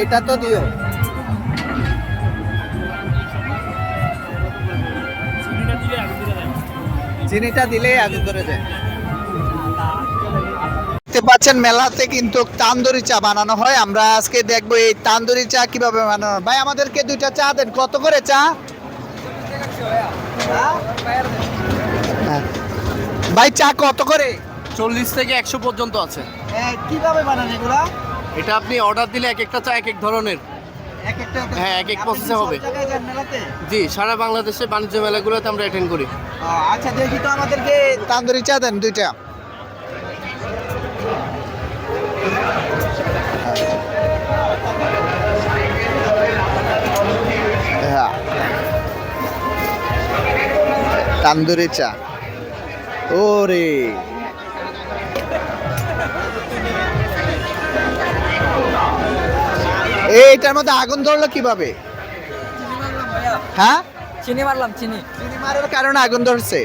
এটা তো দিও। চিনিটা দিলে আগে ধরে যায়। দেখতে পাচ্ছেন মেলাতে কিন্তু তান্দুরি চা বানানো হয়। আমরা আজকে দেখবো এই তান্দুরি চা কিভাবে বানানো হয়। ভাই আমাদেরকে 2টা চা দেন। কত করে চা? ভাই চা কত করে? 40 থেকে 100 পর্যন্ত আছে। কিভাবে বানান এগুলা? এটা আপনি অর্ডার দিলে এক একটা চা এক এক ধরনের। হ্যাঁ, এক এক প্রসেসে হবে। জি, সারা বাংলাদেশে বাণিজ্য মেলাগুলোতে আমরা অ্যাটেন্ড করি। আচ্ছা দেখি তো আমাদেরকে তান্দুরি চা দেন 2টা। তান্দুরি চা। ওরে এইটার মধ্যে আগুন ধরলো কিভাবে? হ্যাঁ, চিনি মারলাম। চিনি মারার কারণে আগুন ধরছে।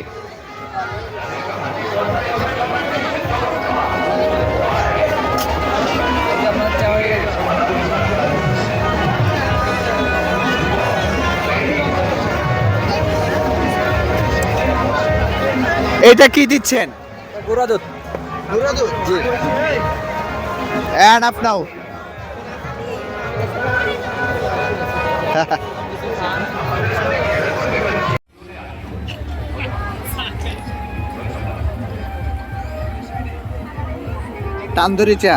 এটা কি দিচ্ছেন? গুঁড়া দুধ। গুঁড়া দুধ? জি। End up now. তান্দুরি চা।